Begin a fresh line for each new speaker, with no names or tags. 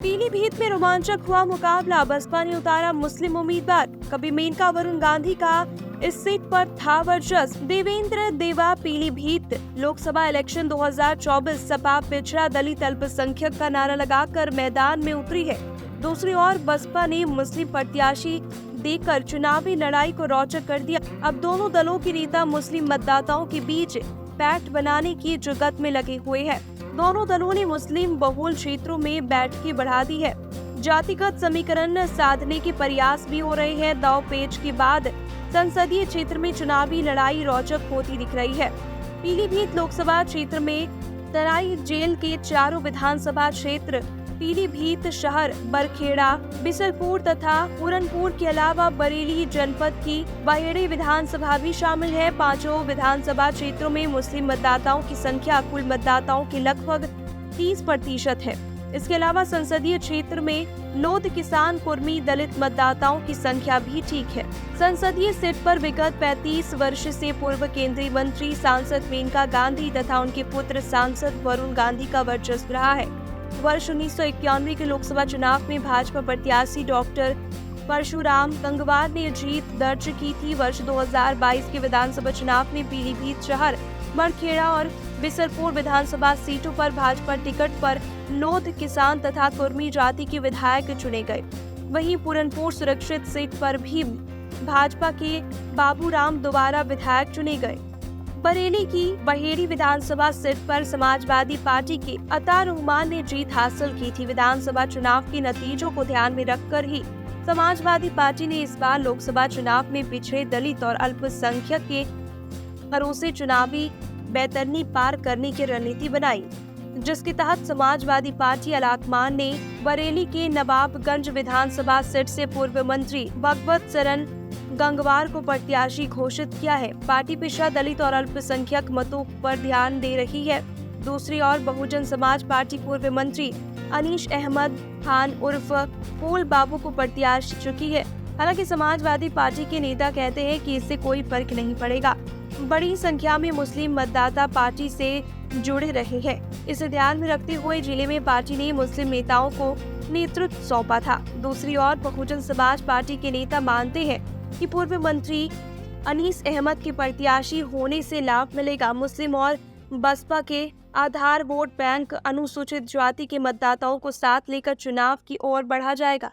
पीलीभीत में रोमांचक हुआ मुकाबला, बसपा ने उतारा मुस्लिम उम्मीदवार। कभी मेनका वरुण गांधी का इस सीट पर था वर्चस्व। देवेंद्र देवा पीलीभीत लोकसभा इलेक्शन 2024 सपा पिछड़ा दलित अल्पसंख्यक का नारा लगाकर मैदान में उतरी है। दूसरी ओर बसपा ने मुस्लिम प्रत्याशी देकर चुनावी लड़ाई को रोचक कर दिया। अब दोनों दलों के नेता मुस्लिम मतदाताओं के बीच पैक्ट बनाने की जुगत में लगे हुए हैं। दोनों दलों ने मुस्लिम बहुल क्षेत्रों में बैठकें बढ़ा दी है। जातिगत समीकरण साधने के प्रयास भी हो रहे हैं। दांव-पेच के बाद संसदीय क्षेत्र में चुनावी लड़ाई रोचक होती दिख रही है। पीलीभीत लोकसभा क्षेत्र में तराई जेल के चारों विधानसभा क्षेत्र पीलीभीत शहर, बरखेड़ा, बिसलपुर तथा पूरनपुर के अलावा बरेली जनपद की बहेड़ी विधानसभा भी शामिल है। पांचों विधानसभा क्षेत्रों में मुस्लिम मतदाताओं की संख्या कुल मतदाताओं के लगभग 30% है। इसके अलावा संसदीय क्षेत्र में लोध, किसान, कुर्मी, दलित मतदाताओं की संख्या भी ठीक है। संसदीय सीट पर विगत 35 वर्ष से पूर्व केंद्रीय मंत्री सांसद मेनका गांधी तथा उनके पुत्र सांसद वरुण गांधी का वर्चस्व रहा है। वर्ष 1991 के लोकसभा चुनाव में भाजपा प्रत्याशी डॉक्टर परशुराम गंगवार ने जीत दर्ज की थी। वर्ष 2022 के विधानसभा चुनाव में पीलीभीत शहर, बरखेड़ा और बिसलपुर विधानसभा सीटों पर भाजपा टिकट पर लोध, किसान तथा कुर्मी जाति के विधायक चुने गए। वहीं पूरनपुर सुरक्षित सीट पर भी भाजपा के बाबूराम दोबारा विधायक चुने गए। बरेली की बहेड़ी विधानसभा सीट पर समाजवादी पार्टी के अता रहमान ने जीत हासिल की थी। विधानसभा चुनाव के नतीजों को ध्यान में रखकर ही समाजवादी पार्टी ने इस बार लोकसभा चुनाव में पिछड़े दलित और अल्पसंख्यक के भरोसे चुनावी बैतरनी पार करने की रणनीति बनाई, जिसके तहत समाजवादी पार्टी अलाकमान ने बरेली के नवाबगंज विधानसभा सीट से पूर्व मंत्री भगवत सरन गंगवार को प्रत्याशी घोषित किया है। पार्टी पिछड़ा दलित और अल्पसंख्यक मतों पर ध्यान दे रही है। दूसरी ओर बहुजन समाज पार्टी पूर्व मंत्री अनीश अहमद खान उर्फ फूल बाबू को प्रत्याशी चुकी है। हालांकि समाजवादी पार्टी के नेता कहते हैं कि इससे कोई फर्क नहीं पड़ेगा। बड़ी संख्या में मुस्लिम मतदाता पार्टी से जुड़े रहे हैं। इसे ध्यान में रखते हुए जिले में पार्टी ने मुस्लिम नेताओं को नेतृत्व सौंपा था। दूसरी ओर बहुजन समाज पार्टी के नेता मानते हैं कि पूर्व मंत्री अनीस अहमद के प्रत्याशी होने से लाभ मिलेगा। मुस्लिम और बसपा के आधार वोट बैंक अनुसूचित जाति के मतदाताओं को साथ लेकर चुनाव की ओर बढ़ा जाएगा।